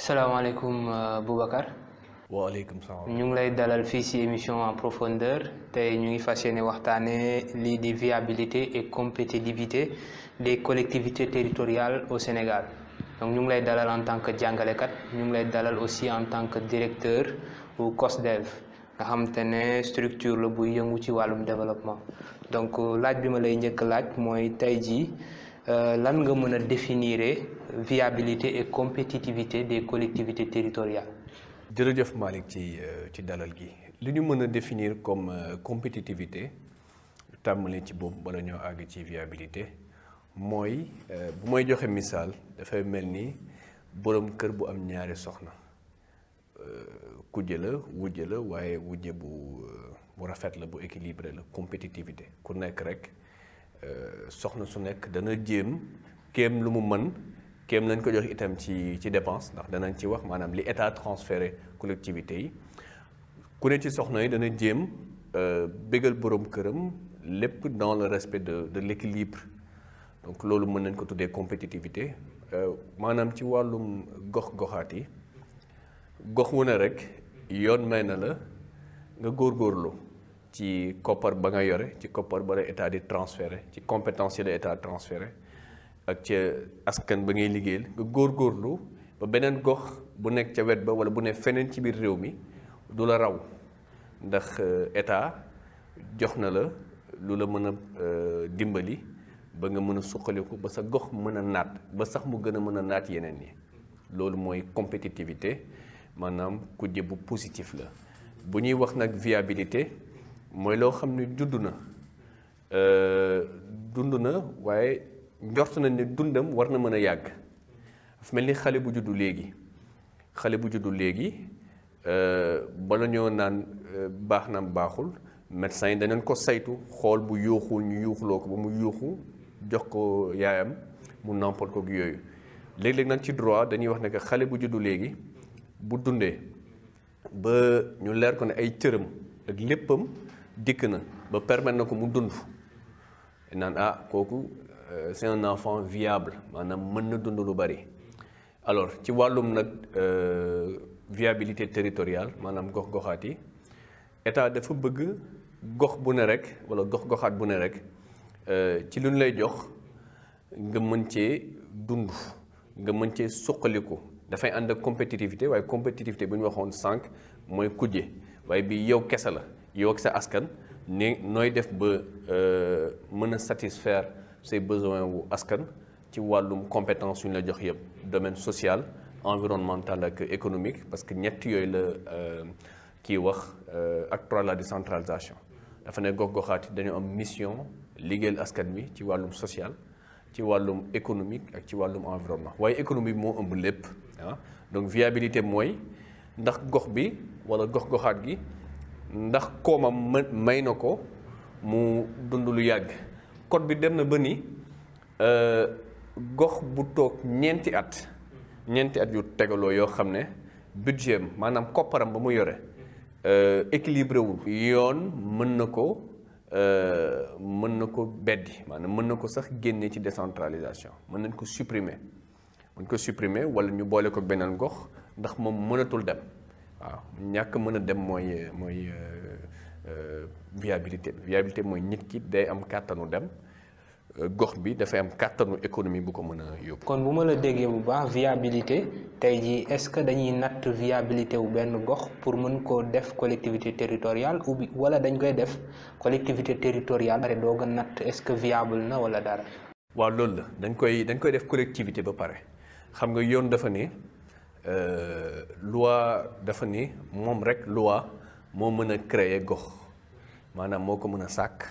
salaamaaleykum Boubacar. waaleykum salaam. ñu ngi lay dalal fii ci émission en profondeur tey ñu ngi fas yéene waxtaanee lii di viabilité et compétitivité des collectivités territoriales au Sénégal donc ñu ngi lay dalal en tant que jàngalekat ñu ngi lay dalal aussi en tant que directeur ou COSDEV nga xam te ne structure la buy yëngu ci wàllum développement donc laaj bi ma lay njëkk laaj mooy tey jii lan nga mën a définir viabilité et compétitivité des collectivités territoriales. jërëjëf Malick ci dalal gi li ñu mën a définir comme compétitivité tàmbali ci boobu bala ñoo àgg ci viabilité mooy bu may joxe misaal dafay mel ni borom kër bu am ñaari soxna kujje la wujje la waaye wujje bu rafet la bu équilibré la compétitivité ku nekk rek soxna su nekk dana jéem kéem lu mu mën kéem lañ ko jox itam ci dépense ndax danañ ci wax maanaam li état transféré collectivité yi ku ne ci soxna yi dana jéem bégal borom këram lépp dans le respect de l'équilibre donc loolu mën nañ ko tuddee compétitivité maanaam ci wàllum gox-goxaat yi gox wu ne rek yoon may na la nga góorgóorlu ci koppar ba nga yore ci koppar ba la état di transféré ci compétence yi la état transféré ak ca askan ba ngay liggéeyal nga góorgóorlu ba beneen gox bu nekk ca wet ba wala bu ne feneen ci biir réew mi du la raw ndax état jox na la lu la mën a dimbali ba nga mën a suqaliku ba sa gox mën a naat ba sax mu gën a mën a naat yeneen yi loolu mooy compétitivité maanaam kujje bu positif la bu ñuy wax nag viabilité mooy loo xam ne dund na waaye njort nañ ne dundam war na mën a yàgg dafa mel ni xale bu juddu léegi bala ñoo naan baax na baaxul médecin yi danañ ko saytu xool bu yuuxul ñu yuuxuloo ko ba mu yuuxu jox ko yaayam mu nampal ko yooyu léeg-léeg nag ci droit dañuy wax ne que xale bu juddu léegi bu dundee ba ñu leer ko ne ay cëram ak léppam dikk na ba permettre na ko mu dund naan kooku c'est un enfant viable maanaam mën na dund lu bari alors ci wàllum nag viabilité territoriale maanaam gox-goxaat yi état dafa bëgg gox bu ne rek wala gox-goxaat bu ne rek ci lu ñu lay jox nga mën cee dund nga mën cee suqaliku dafay ànd ak compétitivité waaye compétitivité bu ñu waxoon sànq mooy kujje waaye bi yow kese la yow ak sa askan ne nooy def ba mën a satisfaire ses besoins wu askan ci wàllum compétence yu ñu la jox yëpp domaine social environnemental ak économique parce que ñett yooyu la kii wax acte 3 la décentralisation dafa ne gox-goxaat yi dañu am mission liggéeyal askan wi ci wàllum social ci wàllum économique ak ci wàllum environnement waaye économie bi moo ëmb lépp donc viabilité mooy ndax gox bi wala gox-goxaat gi ndax koomam may na ko mu dund lu yàgg code bi dem na ba ni gox bu toog ñeenti at yu tegaloo yoo xam ne budget maanaam kopparam ba mu yore équilibré wul yoon mën na ko beddi maanaam mën na ko sax génne ci décentralisation mën nañ ko supprimer wala ñu boole ko beneen gox ndax moom mënatul dem waaw ñàkk mën a dem mooy viabilité mooy nit ki day am kàttanu dem gox bi dafay am kàttanu économie bu ko mën a yóbbu. kon bu ma la déggee bu baax viabilité tey jii est-ce que dañuy natt viabilité wu benn gox pour mën koo def collectivité territoriale ou wala dañ koy def collectivité territoriale pare doog a natt est-ce que viable na wala dara. waaw loolu la dañ koy def collectivité ba pare xam nga yoon dafa ne loi dafa ne moom rek loi moo mën a créer gox maanaam moo ko mën a sàkk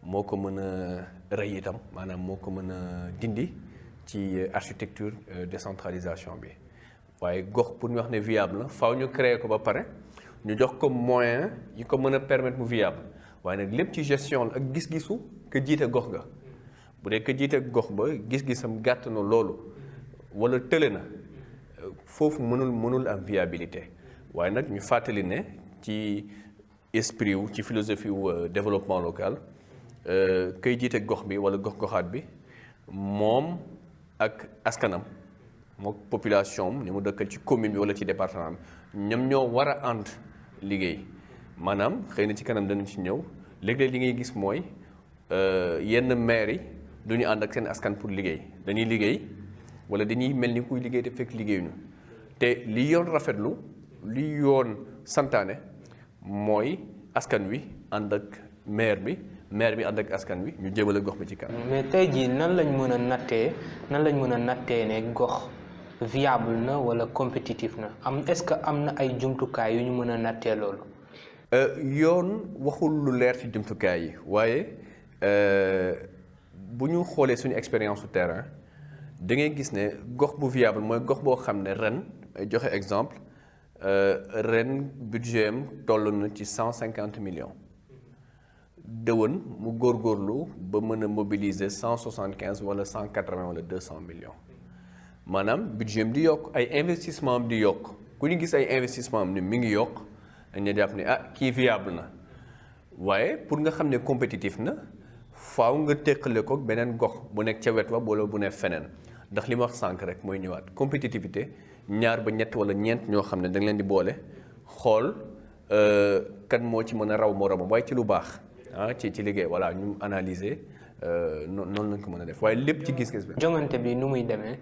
moo ko mën a rey itam maanaam moo ko mën a dindi ci architecture décentralisation bi waaye gox pour ñu wax ne viable na faaw ñu créer ko ba pare ñu jox ko moyen yi ko mën a permettre mu viable waaye nag lépp ci gestion la ak gis-gisu ka jiite gox ga bu dee ka jiite gox ba gis-gisam gàtt na loolu wala tële na foofu mënul am viabilité waaye nag ñu fàttali ne ci esprit wu ci philosophie wu développement local kay jiite gox bi wala gox-goxaat bi moom ak askanam mook population am ni mu dëkkal ci commune bi wala ci département bi ñoom ñoo war a ànd liggéey maanaam xëy na ci kanam danañ ci ñëw léeg-léeg li ngay gis mooy yenn maire yi du ñu ànd ak seen askan pour liggéey dañuy liggéey wala dañuy mel ni kuy liggéey te fekk liggéeyuñu te li yoon rafetlu li yoon santaane mooy askan wi ànd ak maire bi ànd ak askan wi ñu jëmale gox bi ci kanam. mais tey jii nan lañ mën a nattee ne gox viable na wala compétitif na est-ce que am na ay jumtukaay yu ñu mën a nattee loolu. yoon waxul lu leer ci jumtukaay yi waaye bu ñu xoolee suñu expérience su terrain da ngay gis ne gox bu viable mooy gox boo xam ne ren joxe exemple ren budget am toll na ci 150 millions. dëwën mu góorgóorlu ba mën a mobiliser 175 wala 180 wala 200 millions maanaam budget am di yokk ay investissement am di yokk ku ñu gis ay investissement am ne mi ngi yokk dañu jàpp ne kii viable na waaye pour nga xam ne compétitif na faaw nga teqale ko beneen gox bu nekk ca wet wa wala bu nekk feneen ndax li ma wax sànq rek mooy ñëwaat compétitivité ñaar ba ñett wala ñeent ñoo xam ne da nga leen di boole xool kan moo ci mën a raw moroomam waaye ci lu baax. ci liggéey voilà ñu analyser noonu lañ ko mën a def waaye lépp ci gis-gis bi. jongante bi nu muy demee.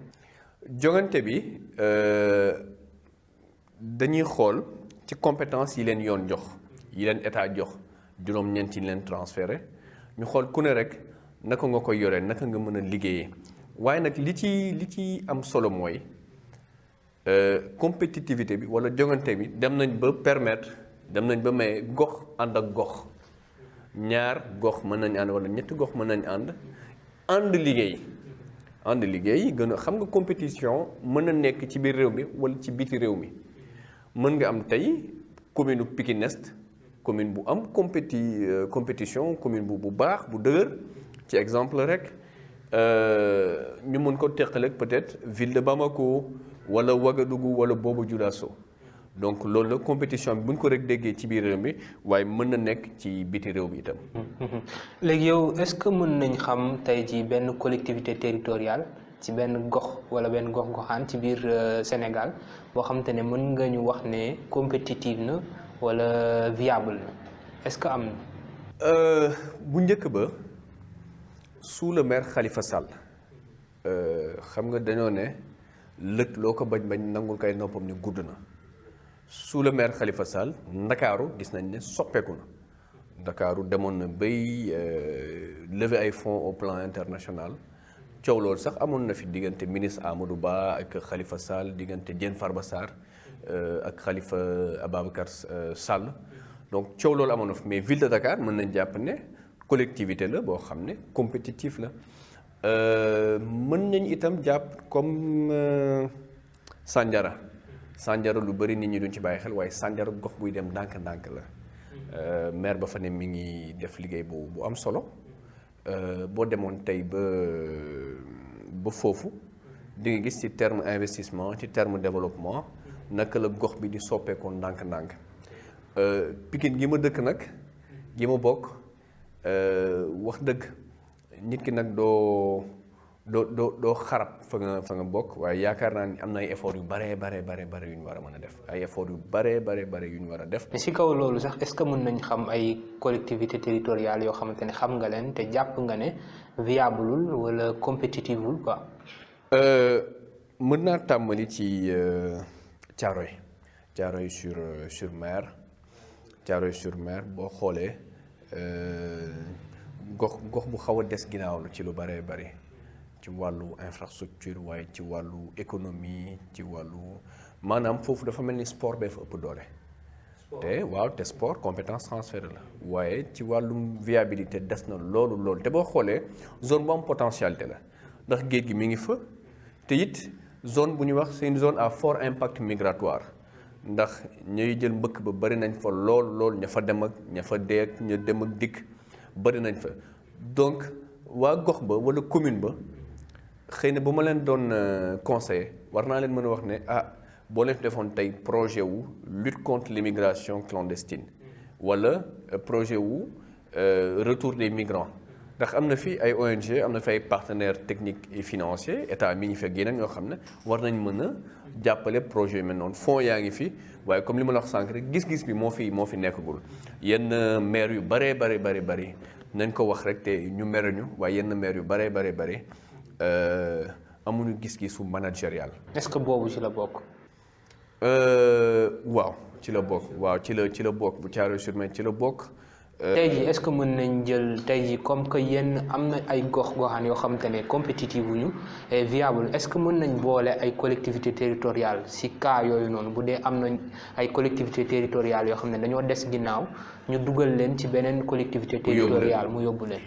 jongante bi dañuy xool ci compétence yi leen yoon jox yi leen état jox juróom-ñeent yi leen transféré ñu xool ku ne rek naka nga koy yoree naka nga mën a liggéeyee waaye nag li ci am solo mooy compétitivité bi wala jongante bi dem nañ ba may gox ànd ak gox. ñaar gox mën nañ ànd wala ñetti gox mën nañ ànd liggéey gën a xam nga compétition mën na nekk ci biir réew mi wala ci biti réew mi mën nga am tey commune bu Pikine Est commune bu am compétition commune bu baax bu dëgër ci exemple rek ñu mën ko teqale peut-être ville de Bamako wala Ouagadougou wala Bobo Dioulasso donc loolu la compétition bi bu ñu ko rek déggee ci biir réew mi waaye mën na nekk ci biti réew mi itam. léegi yow est-ce que mën nañ xam tey ci benn collectivité territoriale ci benn gox wala benn gox-goxaan ci biir Sénégal boo xamante ne mën nga ñu wax ne compétitive na wala viable na est-ce que am na. bu njëkk ba sous le maire Khalifa Sall xam nga dañoo ne lëkk loo ko bañ nangul kay noppam ni gudd na. sous le maire Khalifa Sall ndakaaru gis nañ ne soppeeku na ndakaaru demoon na bay lever ay fonds au plan international coow loolu sax amoon na fi diggante ministre Amadou Ba ak Khalifa Sall diggante Diène Farba Sarr ak Khalifa Ababacar Sall donc coow loolu amoon na fi mais ville de Dakar mën nañ jàpp ne collectivité la boo xam ne compétitif la mën nañ itam jàpp comme Sandiara lu bëri nit ñi duñ ci bàyyi xel waaye Sandiara gox buy dem ndànk-ndànk la maire ba fa ne mi ngi def liggéey bu am solo boo demoon tey ba foofu di nga gis ci terme investissement ci terme développement naka la gox bi di soppeekoo ndànk-ndànk Pikine gi ma dëkk nag gi ma bokk wax dëgg nit ki nag doo xarab fa nga bokk waaye yaakaar naa ni am na ay effort yu bare yu ñu war a mën a def ay effort yu bare yu ñu war a def. mais si kaw loolu sax est-ce que mën nañ xam ay collectivités territoriales yoo xamante ne xam nga leen te jàpp nga ne viableul wala compétitivul quoi. mën naa tàmbali ci Thiaroye sur Mer boo xoolee gox bu xaw a des ginnaaw la ci lu bare ci wàllu infrastructure waaye ci wàllu économie ci wàllu maanaam foofu dafa mel ni sport bee fa ëpp doole. te sport compétence transférée la waaye ci wàllum viabilité des na loolu te boo xoolee zone bu am potentialité la ndax géej gi mi ngi fa te it zone bu ñuy wax c'est une zone à fort impact migratoire ndax ñuy jël mbëkk ba bari nañ fa lool ña fa dem ak ña fa dee ak ña dem ak dikk bari nañ fa donc waa gox ba wala commune ba xëy na bu ma leen doon conseiller war naa leen mën a wax ne boo leen defoon tey projet wu lutte contre l'immigration clandestine wala projet wu retour des migrants ndax am na fi ay ONG am na fi ay partenaires techniques et financiers état mi ngi fi ak yeneen ñoo xam ne war nañ mën a jàppale projet yu mel noonu fonds yaa ngi fi waaye comme li ma la wax sànq rek gis-gis bi moo fi nekkagul yenn maire yu bari nañ ko wax rek te ñu mere ñu waaye yenn maire yu bari amuñu gis-gisu managérial. est-ce que boobu ci la bokk. waaw ci la bokk waaw ci la bokk bu Thiaroye-sur-Mer ci la bokk. tey jii est-ce que mën nañ jël tey jii comme que yenn am na ay gox-goxaan yoo xamante ne compétitive wuñu et viable est-ce que mën nañ boole ay collectivités territoriales si cas yooyu noonu bu dee am nañ ay collectivités territoriales yoo xam ne dañoo des ginnaaw ñu dugal leen ci beneen collectivité territoriale mu yóbbu leen.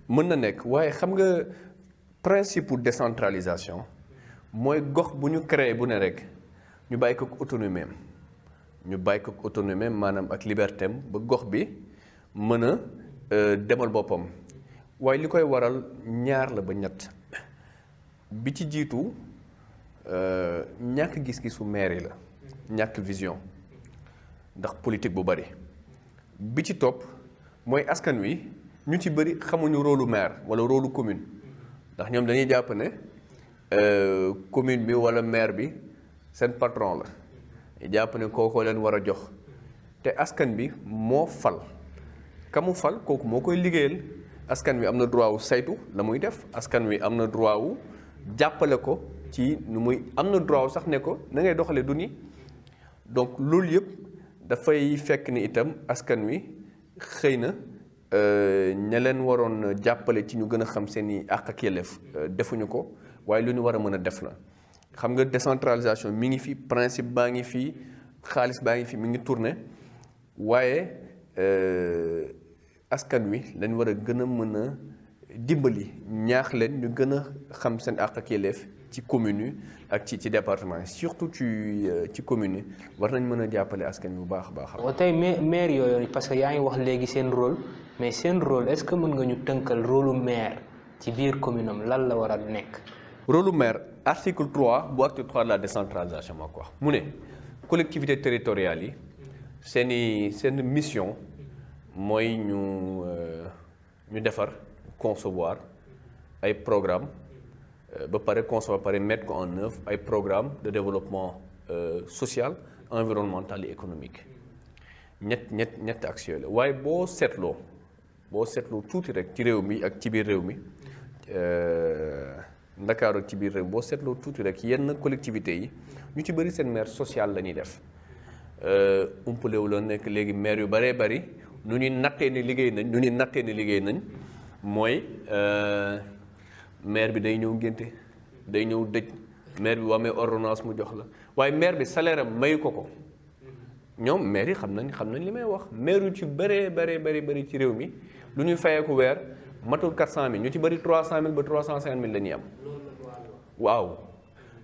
mën na nekk waaye xam nga principe pour décentralisation mooy gox bu ñu créé bu ne rek ñu bàyyi ko autonomie maanaam ak liberté am ba gox bi mën a demal boppam waaye li koy waral ñaar la ba ñett bi ci jiitu ñàkk gis-gisu maire yi la ñàkk vision ndax politique bu bari bi ci topp mooy askan wi ñu ci bëri xamuñu rôle maire wala rôle commune ndax ñoom dañuy jàpp ne commune bi wala maire bi seen patron la jàpp ne kooku leen war a jox te askan bi moo fal ka mu fal kooku moo koy liggéeyal askan wi am na droit wu saytu la muy def askan wi am na droit wu jàppale ko ci nu muy am na droit wu sax ne ko na ngay doxalee du ni donc loolu yëpp dafay fekk ni itam askan wi xëy na ña leen waroon jàppale ci ñu gën a xam seen i àq ak yelleef defuñu ko waaye lu ñu war a mën a def la xam nga décentralisation mi ngi fi principe baa ngi fi xaalis baa ngi fi mi ngi tourné waaye askan wi lañ war a gën a mën a dimbali ñaax leen ñu gën a xam seen àq ak yelleef ci communes yi ak ci département yi surtout ci communes yi war nañ mën a jàppale askan wi bu baax a baax. tey maire yooyu parce que yaa ngi wax léegi seen rôle mais seen rôle est-ce que mën nga ñu tënkal rôle maire ci biir commune am lan la war a nekk. rôle maire article 3 bu acte 3 de la décentralisation moo ko wax mu ne collectivités territoriales yi seen mission mooy ñu defar concevoir ay programme ba pare concevoir pare mettre ko en œuvre ay programme de développement social environnemental et économique ñett axe yooyu la waaye boo seetloo tuuti rek ci réew mi ak ci biir réew mi Ndakaaru ak ci biir réew boo seetloo tuuti rek yenn collectivités yi ñu ci bëri seen maire social la ñuy def umpalewu la nekk léegi maire yu bëree bëri nu ñuy nattee ni liggéey nañ mooy maire bi day ñëw ngénte day ñëw dëj maire bi wamee ordonnance mu jox la waaye maire bi salaire am mayu ko ñoom maire yi xam nañ li may wax maire yu ci bëri ci réew mi lu ñuy fayee ko weer matul 400 000 ñu ci bëri 300 000 ba 350 000 la ñuy am waaw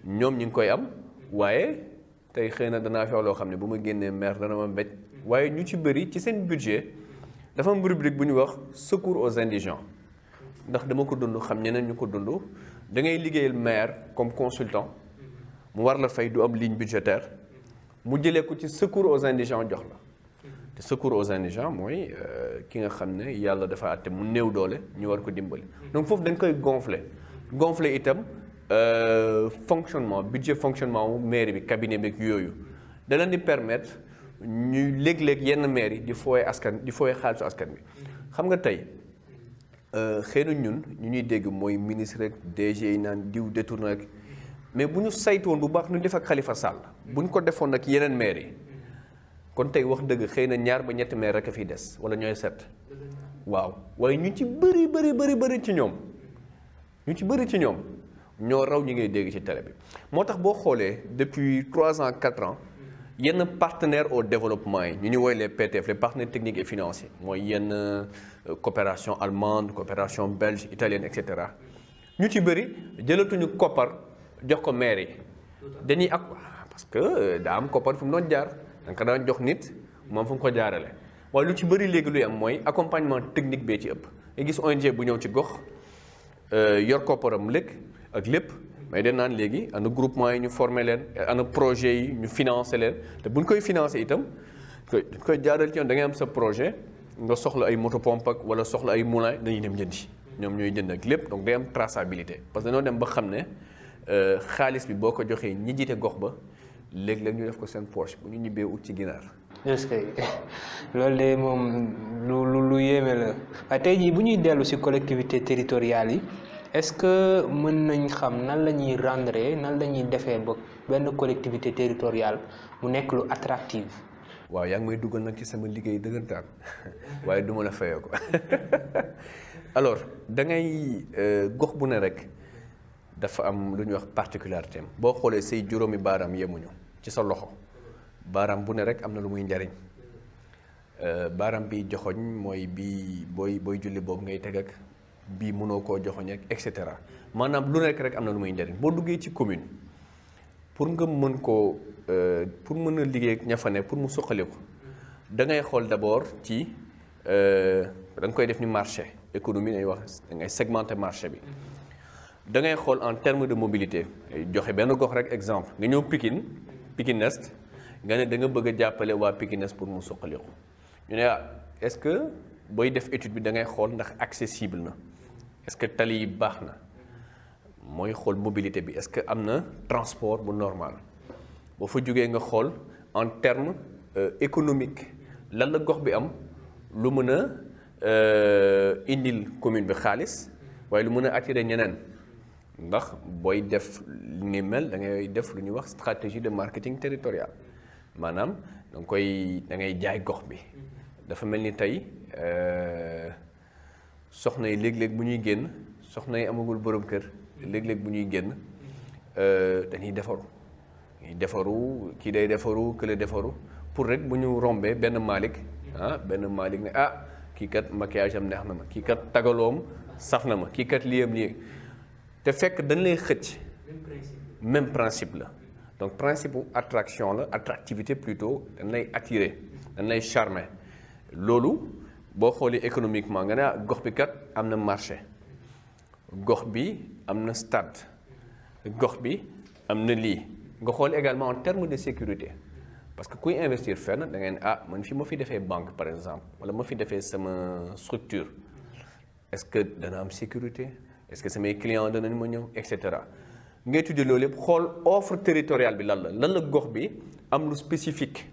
ñoom ñu ngi koy am waaye tey xëy na danaa fi wax loo xam ne bu ma génnee maire dana ma mbéj waaye ñu ci bëri ci seen budget dafa am rubrique bu ñu wax secours aux indigents ndax dama ko dund xam ñeneen ñu ko dund da ngay liggéeyal maire comme consultant mu war la fay du am ligne budgétaire mu jëlee ko ci secours aux indigents jox la te secours aux indigents mooy ki nga xam ne yàlla dafa àtte mu néew doole ñu war ko dimbali donc foofu dañ koy gonfler itam budget fonctionnement wu mairie bi cabinet bi yooyu da leen di permettre ñu léeg-léeg yenn maire yi di fooye xaalisu askan bi xam nga tey xëy na ñun ñu ñuy dégg mooy ministre rek DG yi naan diw détourné rek mais bu ñu saytoon bu baax nu def ak Khalifa Sall bu ñu ko defoon nag yeneen maire yi kon tey wax dëgg xëy na 2 ba 3 maire rek a fiy des wala ñooy 7 waaw waaye ñu ci bëri ci ñoom ñoo raw ñi ngay dégg ci télé bi moo tax boo xoolee depuis 3 ans 4 ans yenn partenaires au développement yi ñu woy les PTF les partenaires techniques et financiers mooy yenn coopération allemande coopération belge italienne et cetera ñu ci bëri jëlatuñu koppar jox ko maire yi dañuy parce que daa am koppar fu mu doon jaar da nga ko daan jox nit moom fu mu ko jaarale waaye lu ci bëri léegi luy am mooy accompagnement technique bee ci ëpp nga gis ONG bu ñëw ci gox yor kopparam ak lépp mais dañ naan léegi ana groupement yi ñu former leen ana projet yi ñu financer leen te buñ koy financer itam dañ koy jaaral ci yoon da ngay am sa projet nga soxla ay moto pompe ak wala soxla ay moulin dañuy dem jëndi ñoom ñooy jënd ak lépp donc day am traçabilité parce que dañoo dem ba xam ne xaalis bi boo ko joxee ñi jiite gox ba léeg-léeg ñu def ko seen poche bu ñu ñibbee ut ci ginaar. est-ce que loolu de moom lu yéeme la waaye tey jii bu ñuy dellu ci collectivité territoriales yi est-ce que mën nañ xam nan la ñuy rendre nan la ñuy defee ba benn collectivité territoriale mu nekk lu attractive. waaw yaa ngi may dugal nag ci sama liggéey dëggantaan waaye du ma la fayoo ko alors da ngay gox bu ne rek dafa am lu ñuy wax particularité am boo xoolee say juróomi baaraam yemuñu ci sa loxo baaraam bu ne rek am na lu muy njariñ baaraam bi joxoñ mooy bii booy julli boobu ngay teg ak bii mënoo koo joxoñ ak et cetera maanaam lu nekk rek am na lu muy njariñ boo duggee ci commune pour nga mën koo pour mën a liggéey ak ña fa ne pour mu suqali ko da ngay xool d'abord ci da nga koy def ni marché économie day wax da ngay segmenter marché bi da ngay xool en terme de mobilité joxe benn gox rek exemple nga ñëw Pikine Est nga ne da nga bëgg a jàppale waa Pikine Est pour mu suqali ko ñu ne est-ce que booy def étude bi da ngay xool ndax accessible na est-ce que tali yi baax na mooy xool mobilité bi est-ce que am na transport bu normal boo fa jógee nga xool en terme économique lan la gox bi am lu mën a indil commune bi xaalis waaye lu mën a attirer ñeneen ndax booy def ni mel da ngay def lu ñuy wax stratégie de marketing territorial maanaam da ngay jaay gox bi dafa mel ni tey soxna yi léeg-léeg bu ñuy génn soxna yi amagul borom kër léeg-léeg bu ñuy génn dañuy defaru kii day defaru kële defaru pour rek bu ñu rombee benn Malick ne kii kat maquillage am neex na ma kii kat tagaloom saf na ma kii kat liyam lii te fekk dañ lay xëcc même principe la donc principe bu attraction la attractivité plutôt dañ lay attirer dañ lay charmer loolu boo xoolee économiquement nga ne gox bi kat am na marché gox bi am na stade gox bi am na lii nga xool également en termes de sécurité parce que kuy investir fenn da ngeen man fi ma fi defee banque par exemple wala ma fi defee sama structure est-ce que dana am sécurité est-ce que samay clients danañ ma ñëw et cetera nga étudier loolu yëpp xool offre territoriale bi lan la gox bi am lu spécifique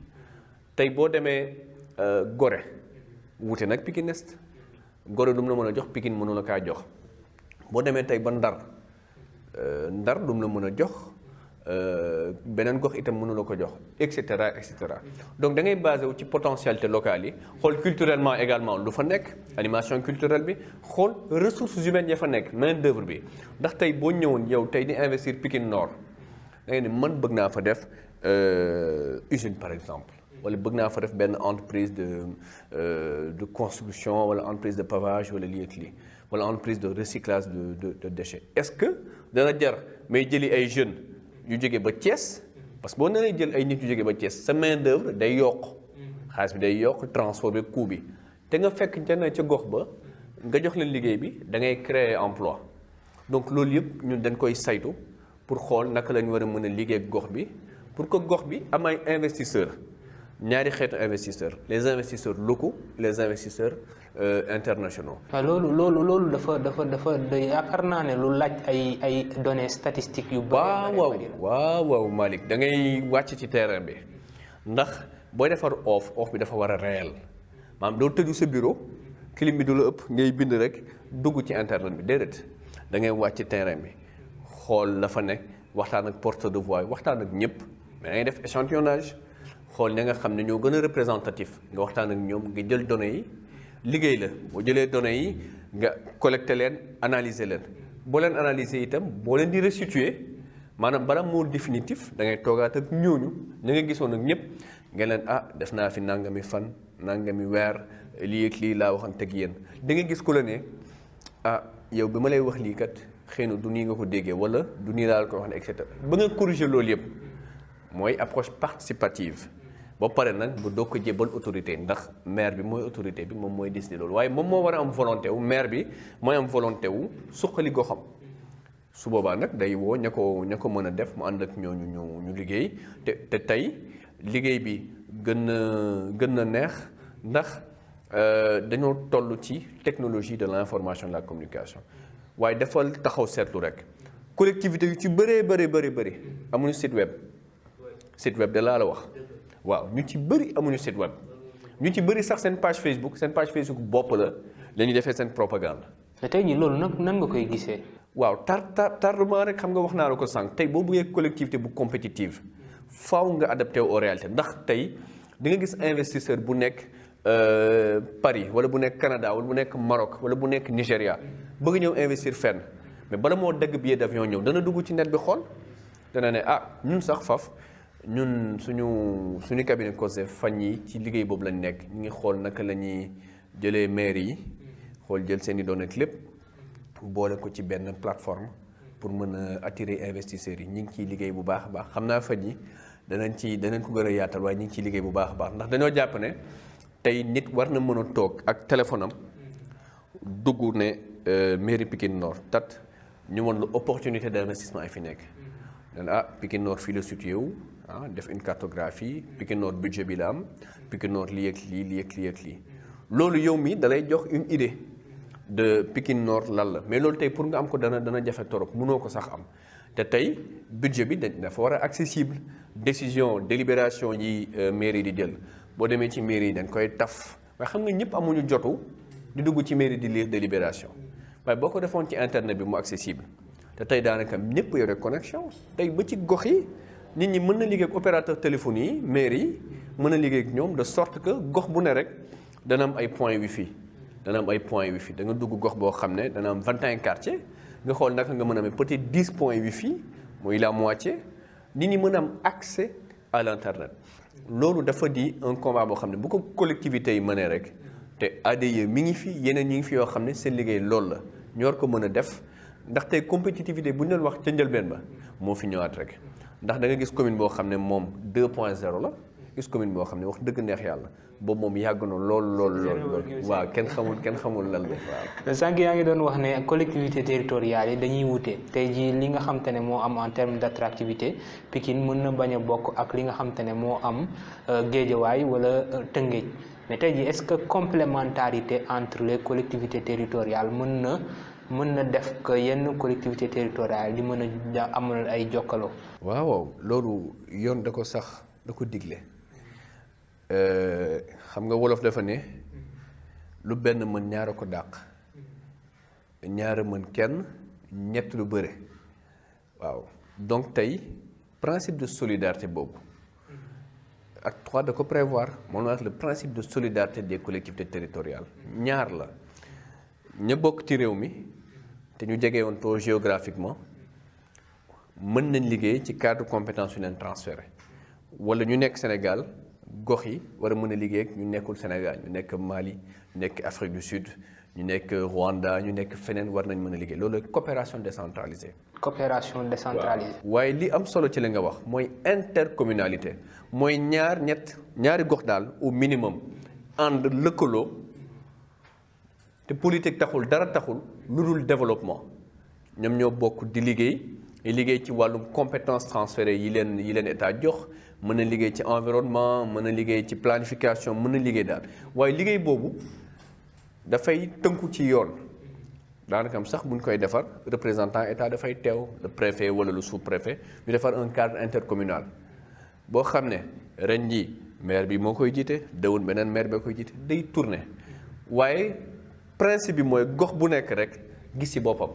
tey boo demee Gorée wuute nag Pikine Est Gorée du mu la mën a jox Pikine mënu la kaa jox boo demee tey ba Ndar du mu la mën a jox beneen gox itam mënu la ko jox et cetera et cetera donc da ngay basé wu ci potentialité locale yi xool culturellement également lu fa nekk animation culturelle bi xool ressources humaines ya fa nekk main d'œuvre bi ndax tey boo ñëwoon yow tey di investir Pikine Nord da ngay ne man bëgg naa fa def usine par exemple wala bëgg naa fa def benn entreprise de construction wala entreprise de pavage wala lii ak lii wala entreprise de recyclage de déchets est-ce que dana jar may jëli ay jeunes yu jóge ba Thiès parce que boo nee jël ay nit yu jóge ba Thiès sa main d'œuvre day yokk xaalis bi day yokk transport bi coût bi te nga fekk jënd ca gox ba nga jox leen liggéey bi da ngay créer emploi donc loolu yëpp ñun dañ koy saytu pour xool naka la ñu war a mën a liggéey ak gox bi pour que gox bi am ay investisseurs ñaari xeetu investisseurs les investisseurs locaux les investisseurs internationaux. waaw loolu dafa yaakaar naa ne lu laaj ay données statistiques yu bëri. waaw Malick da ngay wàcc ci terrain bi ndax booy defar offre bi dafa war a réel maanaam doo tëju sa bureau clim bi du la ëpp ngay bind rek dugg ci internet bi déedéet da ngay wàcc ci terrain bi xool la fa nekk waxtaan ak porteur de voix waxtaan ak ñëpp mais da ngay def échantillonnage xool ña nga xam ne ñoo gën a représentatif nga waxtaan ak ñoom nga jël données yi. liggéey la boo jëlee données yi nga collecté leen analyser leen boo leen analyser itam boo leen di restituer maanaam bala moo définitif da ngay toogaat ak ñooñu ña nga gisoon ak ñëpp nga leen def naa fi nangami fan nangami weer lii ak lii laa waxante ak yéen da nga gis ku la ne yow bi ma lay wax lii kat xëy na du nii nga ko déggee wala du nii laa ko wax ne et cetera ba nga corriger loolu yëpp mooy approche participative. ba pare nag bu doog ko jébbal autorité ndax maire bi mooy autorité bi moom mooy décider loolu waaye moom moo war a am volonté wu maire bi mooy am volonté wu suqali goxam su boobaa nag day woo ña ko mën a def mu ànd ak ñooñu ñu liggéey te tey liggéey bi gën na neex ndax dañoo toll ci technologie de l'information et de la communication waaye defal taxaw seetlu rek collectivité yu ci bëri amuñu site web de laa la wax waaw ñu ci bëri amuñu site web ñu ci bëri sax seen page Facebook bopp la ñuy defee seen propagande. mais tey jii loolu nag nan nga koy gisee. waaw tardement rek xam nga wax naa la ko sànq tey boo bëggee collectivité bu compétitive faaw nga adapté aux réalités ndax tey di nga gis investisseur bu nekk Paris wala bu nekk Canada wala bu nekk Maroc wala bu nekk Nigéria bëgg ñëw investir fenn mais bala moo dagg billet d'avion ñëw dana dugg ci net bi xool dana ne ñun sax faf ñun suñu cabinet conseil fan yi ci liggéey boobu lañ nekk ñu ngi xool naka la ñuy jëlee maire yi xool jël seen i données ak lépp boole ko ci benn plateforme pour mën a attirer investisseurs yi ñu ngi ciy liggéey bu baax a baax xam naa fan yi danañ ko gën a yaatal waaye ñu ngi ciy liggéey bu baax a baax ndax dañoo jàpp ne tey nit war na mën a toog ak téléphone am dugg ne mairie Pikine Nord tat ñu mën la opportunité d'investissement yi fi nekk dan Pikine Nord fii la situé wu def une cartographie Pikine Nord budget bi la am Pikine Nord lii ak lii loolu yow mi dalay jox une idée de Pikine Nord lan la mais loolu tey pour nga am ko dana jafe torop mënoo ko sax am te tey budget bi dafa war a accessible décision délibération yi mairie di jël boo demee ci mairie yi dañ koy taf waaye xam nga ñëpp amuñu jotu di dugg ci mairie di lire délibération waaye boo ko defoon ci internet bi mu accessible te tey daanaka ñëpp yore connexion tey ba ci gox yi nit ñi mën na liggéey ak opérateur téléphone yi mairie yi mën na liggéey ak ñoom de sorte que gox bu ne rek dana am ay point wifi da nga dugg gox boo xam ne dana am 21 quartiers nga xool naka nga mën a amee peut-être 10 points wifi mooy la moitié nit ñi mën a am accès à l'internet loolu dafa di un combat boo xam ne bu ko collectivités yi mënee rek te ADIE mi ngi fi yeneen ñi ngi fi yoo xam ne seen liggéey loolu la ñu war ko mën a def ndax tey compétitivité bu ñu doon wax ca njëlbeen ba moo fi ñëwaat rek ndax da nga gis commune boo xam ne moom 2.0 la gis commune boo xam ne wax dëgg neex yàlla boobu moom yàgg na lool waaw kenn xamul lan la waaw. sànq yaa ngi doon wax ne collectivité territoriales yi dañuy wute tey jii li nga xam te ne moo am en terme d'attractivité Pikine mën na bañ a bokk ak li nga xam te ne moo am Guédiawaye wala Tëngéej mais tey jii est-ce que complémentarité entre les collectivités territoriales mën na def que yenn collectivités territoriales di mën a amal ay jokkaloo. waaw loolu yoon da ko digle. xam nga wolof dafa ne lu benn mën ñaara ko dàq ñaara mën kenn ñett lu bëre waaw donc tey principe de solidarité boobu acte 3 da ko prévoir moom la le principe de solidarité des collectivités territoriales ñaar la ña bokk ci réew mi te ñu jege woon too géographiquement mën nañ liggéey ci cadre compétence yu leen transféré wala ñu nekk Sénégal gox yi war a mën a liggéey ak ñu nekkul Sénégal ñu nekk Mali ñu nekk Afrique du Sud ñu nekk Rwanda ñu nekk feneen war nañ mën a liggéey loolu coopération décentralisée. waaye li am solo ci li nga wax mooy intercommunalité mooy ñaari gox daal au minimum ànd lëkkaloo te politique taxul dara taxul lu dul développement ñoom ñoo bokk di liggéey ci wàllum compétence transférée yi leen état jox. mën a liggéey ci environnement mën a liggéey ci planification mën a liggéey daal waaye liggéey boobu dafay tënku ci yoon daanaka am sax bu ñu koy defar représentant état dafay teew le préfet wala le sous-préfet ñu defar un cadre intercommunal boo xam ne ren ji maire bi moo koy jiite déwén beneen maire bee koy jiite day tourner waaye principe bi mooy gox bu nekk rek gis ci boppam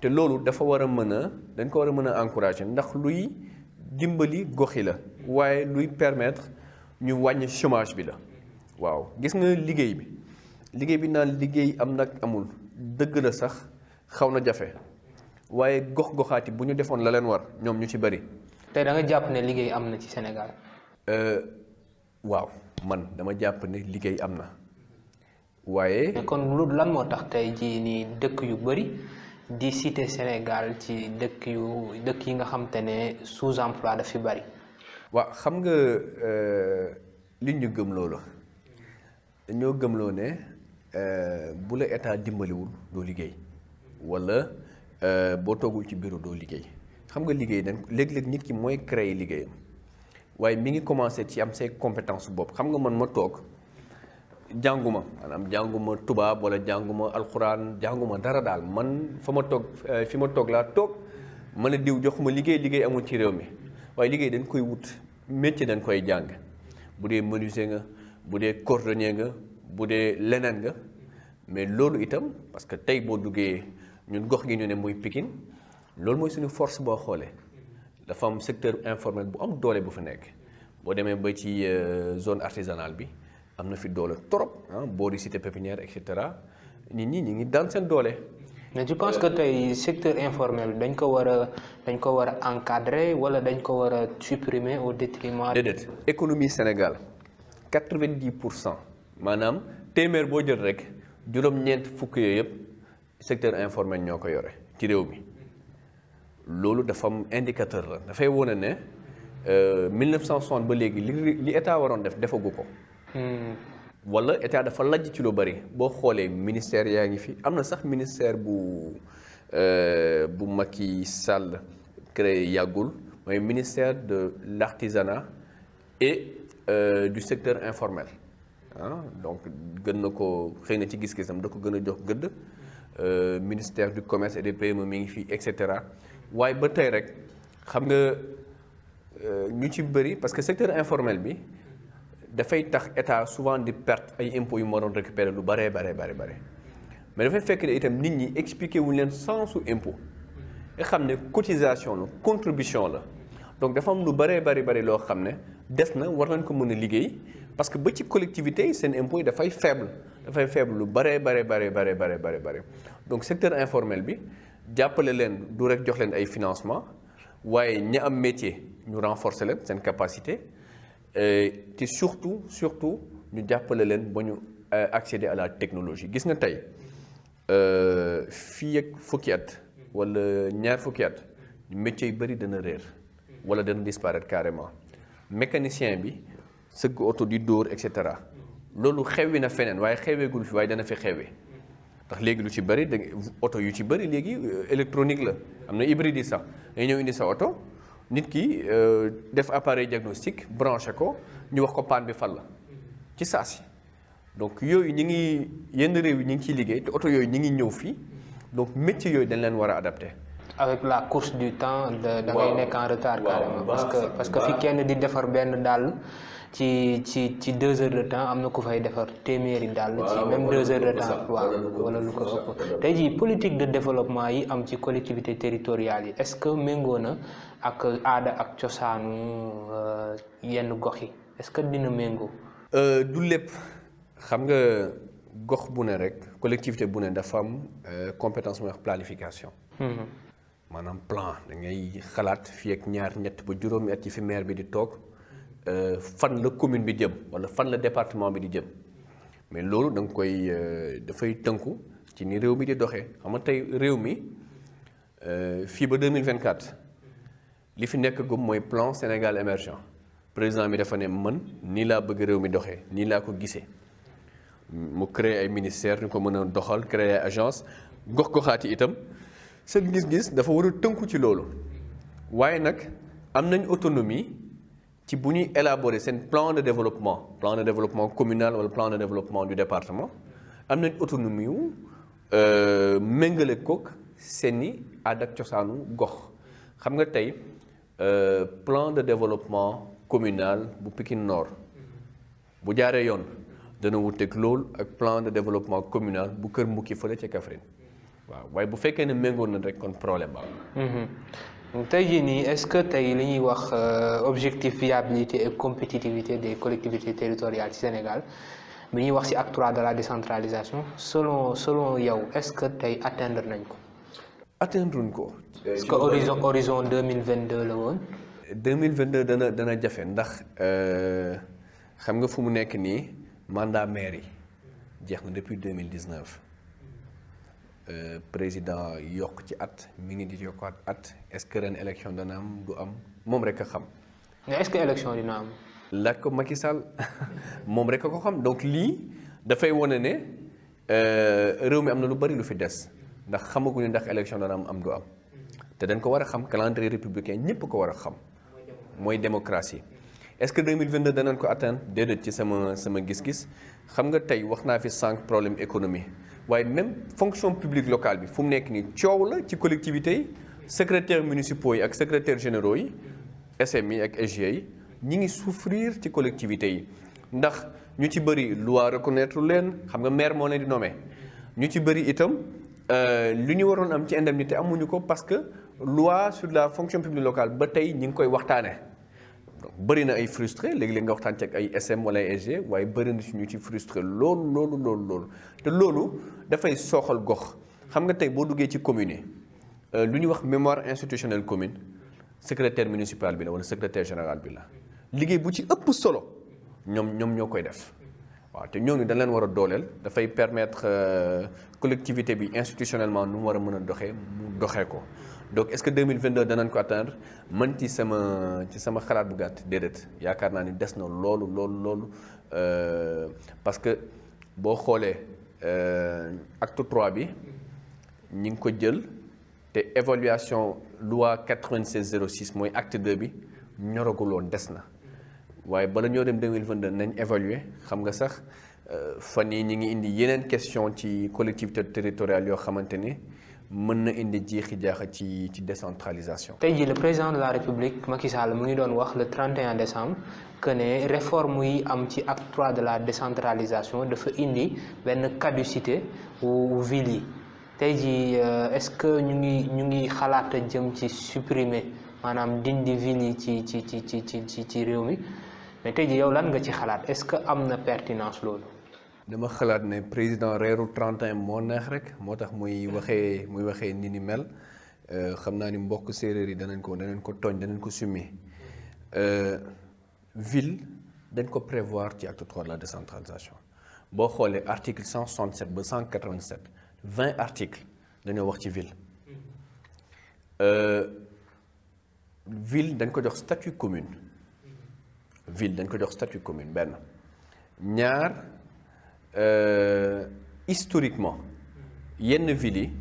te loolu dañ ko war a mën a encourager ndax luy dimbali gox yi la waaye luy permettre ñu wàññi chômage bi la waaw gis nga liggéey bi naan liggéey am nag amul dëgg la sax xaw na jafe waaye gox-goxaati bu ñu defoon la leen war ñoom ñu ci bari. tey da nga jàpp ne liggéey am na ci Sénégal. waaw man dama jàpp ne liggéey am na waaye. mais kon lu lan moo tax tey jii nii dëkk yu bari. di cité Sénégal ci dëkk yi nga xam te ne sous-emploi daf fi bari. waaw xam nga li ñu gëmloo la dañoo gëmloo ne bu la état dimbaliwul doo liggéey walla boo toogul ci bureau doo liggéey xam nga liggéey dañ léeg-léeg nit ki mooy créer liggéeyam waaye mi ngi commencer ci am say compétence bopp xam nga man ma toog jànguma maanaam jànguma tubaab wala jànguma alxuraan jànguma dara daal man fa ma toog fi ma toog laa toog mën a diw jox ma liggéey amul ci réew mi waaye liggéey dañ koy wut métier dañ koy jàng bu dee menuisier nga bu dee cordonnier nga bu dee leneen nga mais loolu itam parce que tey boo duggee ñun gox gi ñu ne muy Pikine loolu mooy suñu force boo xoolee dafa am secteur informel bu am doole bu fi nekk boo demee ba ci zone artisanale bi am na fi doole trop boo di cité pépinière et cetera nit ñi ñu ngi daan seen doole. mais je pense que tey secteur informel dañ ko war a encadrer wala dañ ko war a supprimer au détriment. déedéet économie Sénégal 90% maanaam téeméer boo jël rek juróom-ñeent fukk yooyu yëpp secteur informel ñoo ko yore ci réew mi loolu dafa am indicateur la dafay wone ne 1960 ba léegi li état waroon def defagu ko. wala état dafa lajj ci lu bari boo xoolee ministère yaa ngi fi am na sax ministère bu Macky Sall créé yàggul mooy ministère de l'artisanat et du secteur informel donc gën na ko xëy na ci gis-gisam da ko gën a jox gëdd ministère du commerce et des PME mi ngi fi et cetera waaye ba tey rek xam nga ñu ci bëri parce que secteur informel bi dafay tax état souvent di perte ay impôts yu ma doon récupérer lu bare mais dafay fekk ne itam nit ñi expliqué wuñ leen sensu impôt nga xam ne cotisation la contribution la donc dafa am lu bare loo xam ne des na war nañ ko mën a liggéey parce que ba ci collectivité seen impôts yi dafay faible lu bare donc secteur informel bi jàppale leen du rek jox leen ay financement waaye ña am métier ñu renforcer leen seen capacité te surtout ñu jàppale leen ba ñu accéder à la technologie gis nga tey fii ak fukki at wala ñaar fukki at métier yu bëri dana réer wala dana disparaître carrément mécanicien bi sëgg oto di dóor et cetera loolu xewwi na feneen waaye xeweegul fi waaye dana fi xewee ndax léegi lu ci bëri da oto yu ci bëri léegi électronique la am na hybride yi sax dañuy ñëw indi sa oto nit ki def appareil diagnostic branché ko ñu wax ko panne bi fan la ci saa si donc yooyu ñi ngi yenn réew yi ñi ngi ciy liggéey te oto yooyu ñi ngi ñëw fii donc métier yooyu dañ leen war a adapté. avec la course du temps da ngay nekk en retard carrément parce que fi kenn di defar benn dàll ci 2 heures de temps am na ku fay defar téeméeri dàll ci même 2 heures de temps wala lu ko ëpp tey jii politique de développement yi am ci collectivité territoriales yi est-ce que méngoo na ak aada ak cosaanu yenn gox yi est-ce que dina méngoo du lépp xam nga gox bu ne rek collectivité bu ne dafa am compétence mooy wax planification maanaam plan da ngay xalaat fii ak ñaar ñett ba juróomi at yi fi maire bi di toog fan la commune bi jëm wala fan la département bi di jëm mais loolu da nga koy dafay tënku ci ni réew mi di doxee xam nga tey réew mi fii ba 2024 li fi nekk gum mooy plan Sénégal émergent président bi dafa ne man nii laa bëgg réew mi doxee nii laa ko gisee mu créer ay ministères ñu ko mën a doxal créer ay agence gox-goxaati itam seen gis-gis dafa war a tënku ci loolu waaye nag am nañ autonomie ci bu ñuy élaborer seen plan de développement communal wala plan de développement du département am nañ autonomie wu méngale kook seeni aada ak cosaanu gox xam nga tey plan de développement communal bu Pikine Nord bu jaaree yoon dana wuteeg loolu ak plan de développement communal bu Kër Mbukki fële ca Kaffrine waaw waaye bu fekkee ne méngoon na rek kon problème ba tey jii nii est-ce que tey li ñuy wax objectif viabilité et compétitivité des collectivités territoriales ci Sénégal bi ñuy wax ci acte 3 de la décentralisation selon yow est-ce que tey atteindre nañ ko. atteindre nañ ko. est-ce que horizon 2022 la woon. 2022 dana jafe ndax xam nga fu mu nekk nii mandat maire yi jeex na depuis 2019. président yokk ci at ministre di yokk at est-ce que ren élection dana am du am moom rek a xam. mais est-ce que élection dina am. laaj ko Macky Sall moom rek a ko xam donc lii dafay wane ne réew mi am na lu bari lu fi des ndax xamaguñu ndax élection dana am du am te dañ ko war a xam calendrier républicain ñëpp ko war a xam mooy démocratie est-ce que 2022 danañ ko atteindre déedéet ci sama gis-gis xam nga tey wax naa fi 5 problème économie waaye même fonction publique locale bi fu mu nekk nii coow la ci collectivités yi secrétaires municipaux yi ak secrétaires généraux yi SMI ak SGE yi ñi ngi souffrir ci collectivités yi ndax ñu ci bëri loi reconnaître leen xam nga maire moo leen di nommé ñu ci bëri itam lu ñu waroon am ci indemnité amuñu ko parce que loi sur la fonction publique locale ba tey ñi ngi koy waxtaane donc bëri na ay frustré léegi-léegi nga waxtaan ci ak ay SM wala ay SG waaye bëri na ci ñu ci frustré loolu te loolu dafay sooxal gox xam nga tey boo duggee ci commune yi lu ñuy wax mémoire institutionnelle commune secrétaire municipal bi la wala secrétaire général bi la liggéey bu ci ëpp solo ñoom ñoo koy def waaw te ñooñu dañ leen war a dooleel dafay permettre collectivité bi institutionnellement nu mu war a mën a doxee mu doxee ko donc est-ce que 2022 danañ ko atteindre man ci sama xalaat bu gàtt déedéet yaakaar naa ni des na loolu parce que boo xoolee acte 3 bi ñi ngi ko jël te évaluation loi 9606 mooy acte 2 bi ñoraguloon des na waaye bala ñoo dem 2022 nañ évaluer xam nga sax fan yi ñi ngi indi yeneen question ci collectivité territoriale yoo xamante ni mën na indi jiixi jaaxa ci décentralisation. tey jii le président de la république Macky Sall mu ngi doon wax le 31 décembre que ne réforme yi am ci acte 3 de la décentralisation dafa indi benn caducité wu ville yi tey jii est-ce que ñu ngi xalaat a jëm ci supprimer maanaam dindi ville yi ci réew mi mais tey jii yow lan nga ci xalaat est-ce que am na pertinence loolu. dama xalaat ne président reeru 31 moo neex rek moo tax muy waxee ni mel xam naa ni mbokk séeréer yi danañ ko tooñ danañ ko summi ville dañ ko prévoir ci acte 3 de la décentralisation boo xoolee article 167 ba 187 20 articles dañoo wax ci ville ville dañ ko jox statut commune benn ñaar historiquement yenn villes yi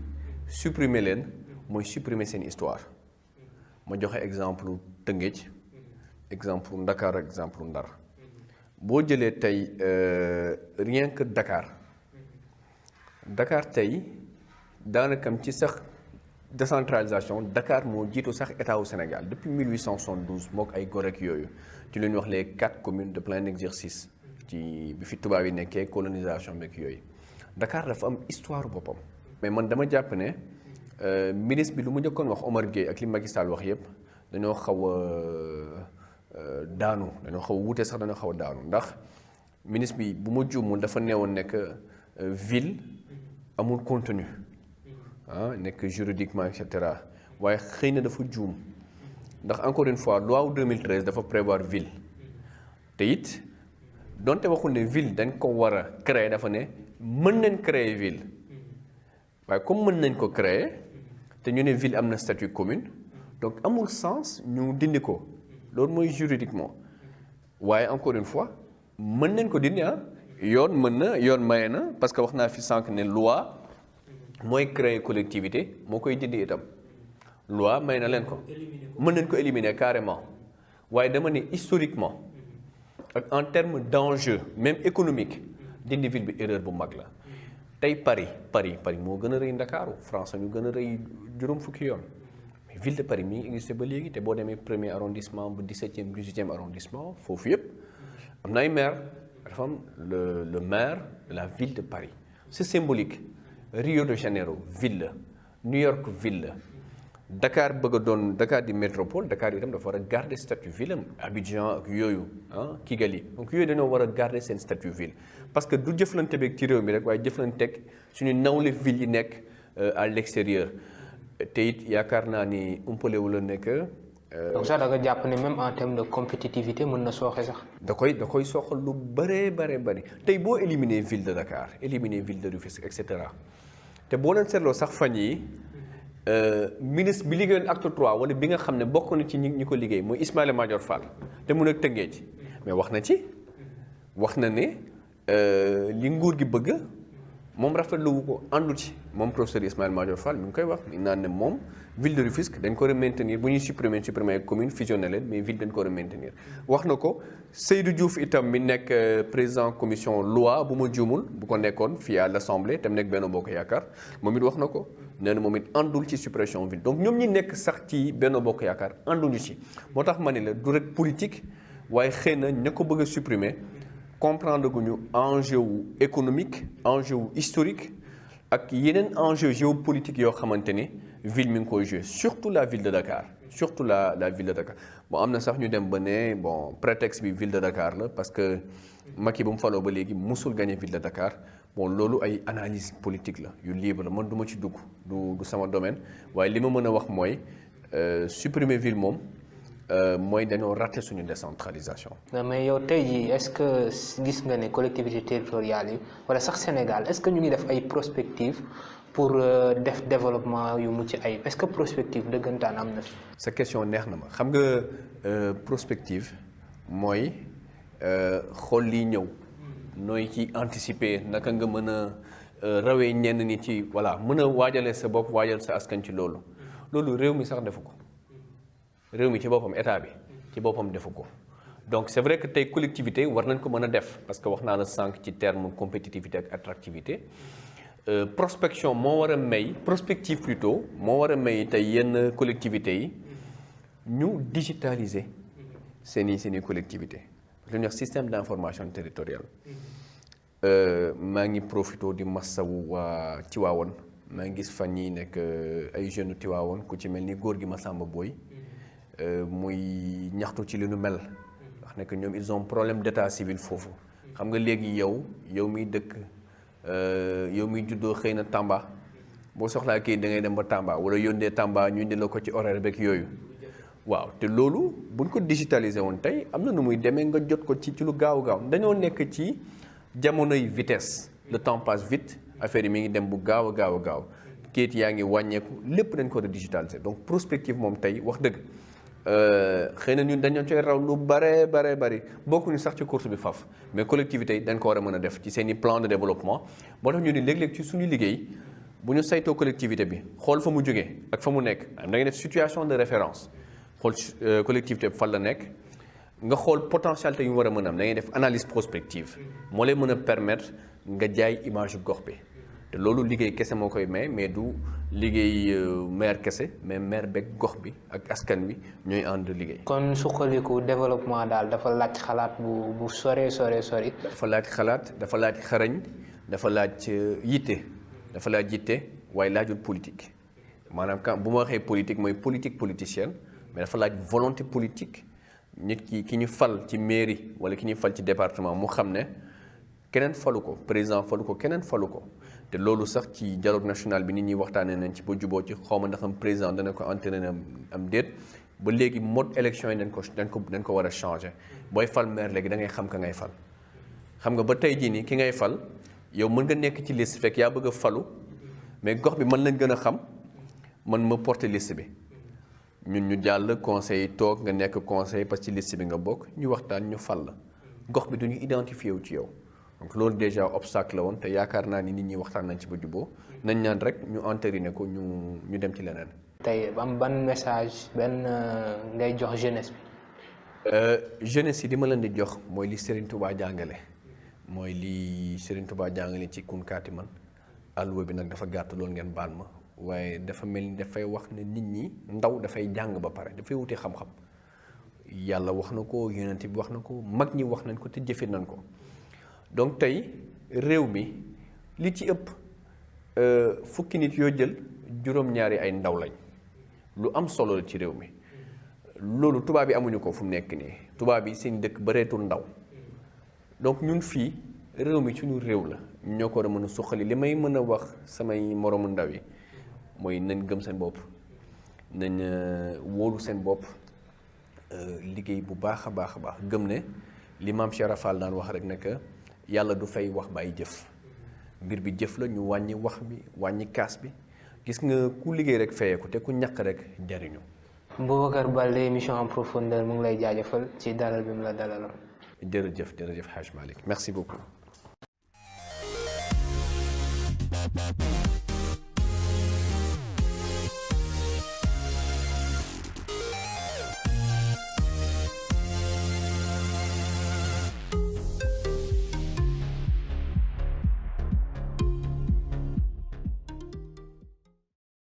supprimer leen mooy supprimer seen histoire ma joxe exemple Tëngéej exemple Dakar exemple Ndar boo jëlee tey rien que Dakar tey daanakam ci sax décentralisation Dakar moo jiitu sax état au Sénégal depuis 1872 mook ay Gorée ak yooyu ci lu ñuy wax les 4 communes de plein exercice ci bi fi tubaab yi nekkee colonisation beeg yooyu Dakar dafa am histoire boppam. mais man dama jàpp ne ministre bi lu mu njëkkoon wax Omar Gueye ak li Macky Sall wax yépp dañoo xaw a daanu dañoo xaw a wuute sax dañoo xaw a daanu ndax ministre bi bu ma juumul dafa neewoon nekk ville amul contenu nekk juridiquement et cetera waaye xëy na dafa juum ndax encore une fois loi 2013 dafa prévoir ville te it. donte waxul ne ville dañ ko war a créer dafa ne mën nañ créer ville waaye comme mën nañ ko créer te ñu ne ville am na statut commune donc amul sens ñu dindi ko loolu mooy juridiquement waaye encore une fois mën nañ ko dindi yoon maye na parce que wax naa fi sànq ne loi mooy créer collectivité moo koy dindi itam loi may na leen ko mën nañ ko éliminer carrément waaye dama ne historiquement ak en termes d'enjeu même économique dindi ville bi erreur bu mag la tey Paris moo gën a rëy Ndakaaru France ñu gën a rëy juróom fukki yoon mais ville de Paris mi ngi existé ba léegi te boo demee premier arrondissement ba 17e 18e arrondissement foofu yëpp am na ay maire dafa am le maire de la ville de Paris c'est symbolique Rio de Janeiro ville la New York ville la Dakar bëgg a doon Dakar di métropole Dakar itam dafa war a garder statut ville am Abidjan ak yooyu Kigali donc yooyu dañoo war a garder seen statut ville parce que du jëflante beeg ci réew mi rek waaye jëflanteeg suñu nawle ville yi nekk à l'extérieur te it yaakaar naa ni umpalewu la nekk. donc sax da nga jàpp ne même en termes de compétitivité mën na sooxe sax. da koy sooxal lu bëri tey boo éliminer ville de Dakar éliminer ville de Rufisque et cetera te boo leen seetloo sax fan yi ministre bi liggéeyoon acte 3 wala bi nga xam ne bokk na ci ñi ko liggéey mooy Ismaïla Madior Fall te mun a Tëngéej mais wax na ne li nguur gi bëgg moom rafetlu wu ko àndu ci moom professeur Ismaïla Madior Fall mi ngi koy wax mi naan ne moom ville de Rufisque dañ ko war a maintenir bu ñuy supprimer commune fusionné leen mais ville dañ ko war a maintenir wax na ko Seydou Diouf itam mi nekk président commission loi bu ma juumul bu ko nekkoon fii à l'Assemblée tam nekk Benno Bokk Yaakaar moom it wax na ko nee na moom it àndul ci suppression ville donc ñoom ñi nekk sax ci Benno Bokk Yaakaar ànduñu ci moo tax ma ne la du rek politique waaye xëy na ña ko bëgg a supprimer comprendre guñu enjeu wu économique enjeu wu historique ak yeneen enjeu géopolitique yoo xamante ni ville mi ngi koy jouer surtout la ville de Dakar surtout la ville de Dakar bon am na sax ñu dem ba ne bon prétexte bi ville de Dakar la parce que Macky ba mu faloo ba léegi musul gagné ville de Dakar bon loolu ay analyse politique la yu libre la man du ma ci dugg du sama domaine waaye li ma mën a wax mooy supprimer ville moom mooy dañoo raté suñu décentralisation. mais yow tey jii est-ce que gis nga ne collectivité territoriale yi wala sax Sénégal est-ce que ñu ngi def ay prospectives pour def développement yu mucc ayib est-ce que prospective dëggantaan am na fi. sa question neex na ma xam nga prospective mooy xool lii ñëw nooy ci anticiper naka nga mën a rawee ñenn nit ci voilà mën a waajale sa bopp waajal sa askan ci loolu réew mi sax defu ko. réew mi ci boppam état bi ci boppam defu ko donc c'est vrai que tey collectivité war nañ ko mën a def parce que wax naa la sànq ci terme compétitivité ak attractivité prospection moo war a may prospective plutôt moo war a may tey yenn collectivités yi ñu digitaliser seeni collectivité lu ñuy wax système d'information territoriale maa ngi profité di massawu waa Tivaouane maa ngi gis fan yi nekk ay jeunes Tivaouane ku ci mel ni góor gi Massamba Boy muy ñaxtu ci li nu mel wax ne que ñoom ils ont problème d'état civil foofu xam nga léegi yow miy dëkk yow miy juddoo xëy na Tamba boo soxlaa kii da ngay dem ba Tamba wala yónnee Tamba ñu indi la ko ci horaire beeg yooyu waaw te loolu buñ ko digitaliser woon tey am na nu muy demee nga jot ko ci lu gaaw dañoo nekk ci jamonoy vitesse le temps passe vite affaire yi mi ngi dem bu gaaw a gaaw kayit yaa ngi wàññeeku lépp dañ ko war a digitaliser donc prospective moom tey wax dëgg xëy na ñun dañoo cay raw lu bari bokkuñu sax ci course bi faf mais collectivité yi dañ ko war a mën a def ci seen i plan de développement moo tax ñu ni léeg-léeg ci suñu liggéey bu ñu saytoo collectivité bi xool fa mu jógee ak fa mu nekk da ngay def situation de référence xool collectivité bi fan la nekk nga xool potentialité yu war a mën a am da ngay def analyse prospective moo lay mën a permettre nga jaay image gox bi te loolu liggéey kese moo koy may mais du liggéey maire kese mais maire beeg gox bi ak askan wi ñooy ànd liggéey. kon suqaliku développement daal dafa laaj xalaat bu sori. dafa laaj xalaat dafa laaj xarañ dafa laaj yitte waaye laajul politique maanaam quand bu ma waxee politique mooy politique politicienne mais dafa laaj volonté politique nit ki ñu fal ci mairie wala ki ñu fal ci département mu xam ne keneen falu ko président falu ko keneen falu ko. te loolu sax ci dialogue national bi nit ñi waxtaanee nañ ci ba juboo ci xawma ndax am président dana ko entraîner am déet ba léegi mode élection yi dañ ko war a changer booy fal maire léegi da ngay xam ka ngay fal xam nga ba tey jii nii ki ngay fal yow mën nga nekk ci liste fekk yaa bëgg a falu mais gox bi mën lañ gën a xam man ma porter liste bi ñun ñu jàll conseil toog nga nekk conseil parce que ci liste bi nga bokk ñu waxtaan ñu fal la gox bi duñu identifié wu ci yow donc loolu déjà obstacle la woon te yaakaar naa ni nit ñi waxtaan nañ ci ba juboo nañ ñaan rek ñu entériner ko ñu dem ci leneen. tey am ban message ngay jox jeunesse bi. jeunesse yi li ma leen di jox mooy li Serigne Touba jàngale mooy li Serigne Touba jàngale ci kunkaati man alluwa bi nag dafa gàtt loolu ngeen baal ma waaye dafa mel ni dafay wax ne nit ñi ndaw dafay jàng ba pare dafay wuti xam-xam yàlla wax na ko yonent bi wax na ko mag ñi wax nañ ko te jëfe nañ ko. donc tey réew mi li ci ëpp fukki nit yoo jël juróom-ñaari ay ndaw lañ lu am solo la ci réew mi loolu tubaab yi amuñu ko fu mu nekk nii tubaab yi seen dëkk bareetul ndaw donc ñun fii réew mi suñu réew la ñoo ko war a mën a suqali li may mën a wax samay moroomu ndaw yi mooy nañ gëm seen bopp nañ wóolu seen bopp liggéey bu baax a baax gëm ne li maam Cheikh Rafal daan wax rek ne que yàlla du fay wax ba ay jëf mbir bi jëf la ñu wàññi wax bi wàññi kaas bi gis nga ku liggéey rek fayeeku te ku ñàkk rek jariñu. Boubacar Baldé émission en profondeur mu ngi lay jaajëfal ci dalal bi mu la dalaloon. jërëjëf Hadj Malick merci beaucoup. Bye.